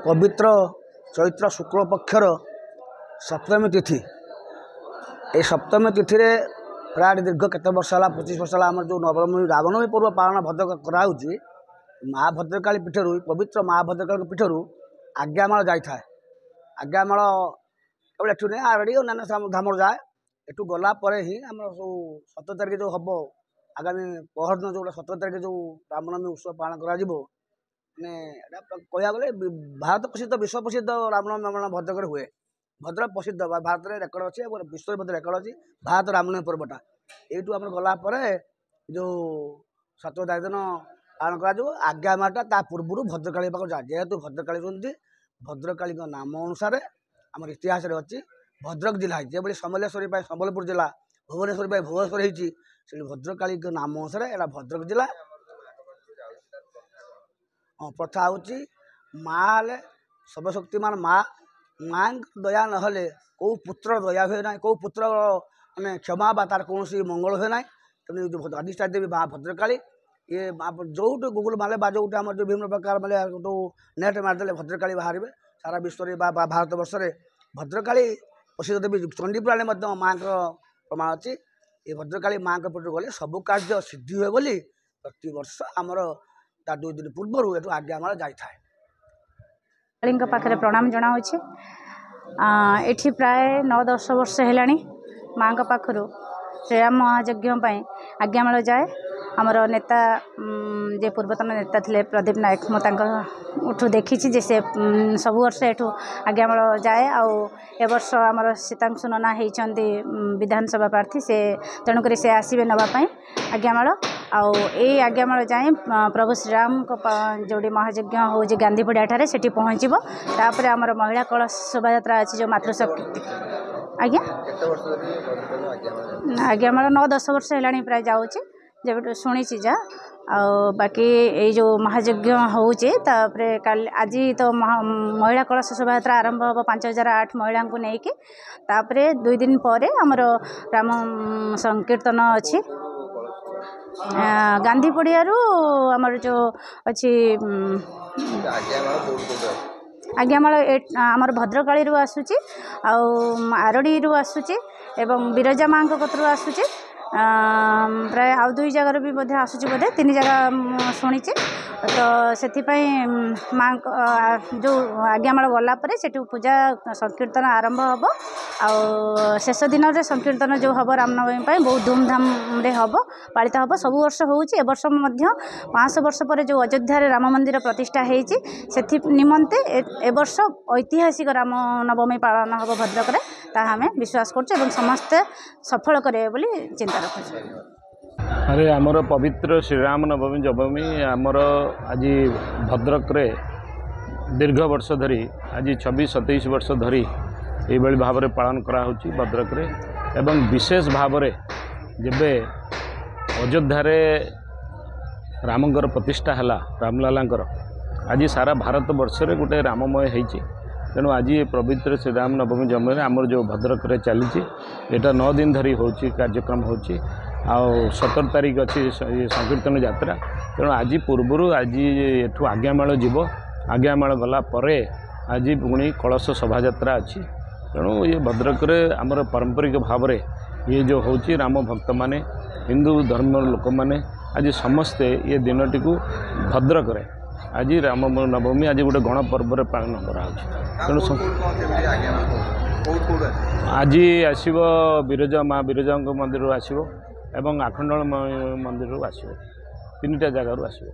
पवित्र चैत्र शुक्ल पक्षर सप्तमी तिथि ये सप्तमी तिथि रे प्राय दीर्घ केत वर्ष है 25 वर्ष है आम जो नवमी रामनवमी पर्व पालन भद्रक कराऊँगी माँ भद्रकाली पीठर पवित्र माँ भद्रकाली पीठर आज्ञामाल जाए आज्ञामाल केवल एठू नहीं आरडी और नाना धाम जाए एठू गला ही आम सब 17 तारिख जो हम आगामी पहर दिन जो 17 तारिख जो रामनवमी उत्सव पालन कर कह गले भारत प्रसिद्ध विश्व प्रसिद्ध रामनवमी पालन भद्रक हुए भद्रक प्रसिद्ध भारत में रेकर्ड अच्छी विश्व मध्य रेकर्ड अच्छी भारत रामनवमी पर्वटा यू आम गलापर जो 17 तारिख दिन पालन कर आज्ञामाटा पूर्व भद्रकाली पाक जाए जेहेतु भद्रकाली कहते भद्रकाली नाम अनुसार आम इतिहास अच्छी भद्रक जिला जो समलेश्वरी संबलपुर जिला भुवनेश्वर भुवनेश्वर होती भद्रकाली नाम अनुसार यहाँ भद्रक जिला प्रथा हूँ माँ सर्वशक्तिमान माँ माँ दया ना कौ पुत्र दया हुए ना कौ पुत्र माने क्षमा बा तार कौन मंगल हुए ना तेणु जो अधिष्ठा देवी माँ भद्रकाली ये जो गूगल मारे जो आम जो विभिन्न प्रकार मारे जो नेट मारदे भद्रकाली बाहर सारा विश्व में भारत वर्ष में भद्रकाली प्रसिद्ध देवी चंडीपुराण माँ प्रमाण अच्छी ये भद्रकाली माँ के पट गले सबू कार्य सिद्धि हुए बोली प्रति वर्ष आमर 2 दिन पूर्व ये आज्ञामाल जाए पाखे प्रणाम जनाऊे एठी प्राय 9-10 वर्ष है माँ पाखु श्रीराम महायज्ञ आज्ञामाल जाए आमर नेता जे पूर्वतन नेता थे प्रदीप नायक मुझे देखी जे से सब वर्ष एठू आज्ञामाल जाए ए वर्ष आमर सीतांशु नना होती विधानसभा प्रार्थी से तेणुक से आसवे नापी आज्ञामाल आज्ञामाल जाए प्रभु श्रीराम जोड़ी महायज्ञ हो गांधीपड़िया ठारे सेठी पहुँचब तापर आमर महिला कलश शोभा अच्छी जो मातृशक्ति आज्ञा आज्ञामाल 9-10 वर्ष है प्राय जाऊँगी जब शुणी जा बाकी ये जो महायज्ञ होचे आज तो महिला कलश शोभा आरंभ हम 5008 महिला को लेकिन तापर 2 दिन पर आमर राम संकीर्तन अच्छी गांधी पड़िया आमर जो अच्छी आज्ञामाल आमर भद्रकाली आसूची आरडी आसूची एवं बिरजा माँ कतर आसूची प्राय आउ 2 जगार भी आसूची बोधे 3 जगह शुणी तो से माँ जो आज्ञामाल गलापर से पूजा संकीर्तन आरंभ हम शेष दिन में संकीर्तन जो हम रामनवमी बहुत धूमधाम हम पालित हम सब वर्ष होवर्ष 500 वर्ष पर जो अयोध्या राम मंदिर प्रतिष्ठा होती निमंते ए वर्ष ऐतिहासिक राम नवमी पालन हम भद्रक आम विश्वास कर समस्ते सफल करे बोली चिंता रखुँ। अरे आमर पवित्र श्रीराम नवमी जवमी आमर आज भद्रक रे दीर्घ वर्ष धरी आज 26-27 वर्ष धरी ये भाव में पालन करा होची भद्रक रे एवं विशेष भाव में जेबे अयोध्या रे रामंगर प्रतिष्ठा है रामलालांकर आज सारा भारत वर्ष रे गोटे राममय होती तेणु आज ये पवित्र श्रीराम नवमी जवमी आमर जो भद्रक रे चली 9 दिन धरी होची कार्यक्रम होची 17 तारिख अच्छी संकीर्तन यात्रा तेणु आज पूर्वर आज एठू आज्ञामाल जीव आज्ञामाल गला परे आज पुणी कलश शोभा यात्रा अच्छी तेणु ये भद्रक रे आमर पारंपरिक भाव में ये जो होची राम भक्त माने हिंदू धर्म लोक माने आज समस्ते ये दिनटी को भद्रक रे आज राम नवमी आज गोटे गण पर्व पालन कराऊँ आज आसब बिरजा माँ बिरजा मंदिर आसब एवं आखंडल मंदिर आसो 3टा जगार आसो।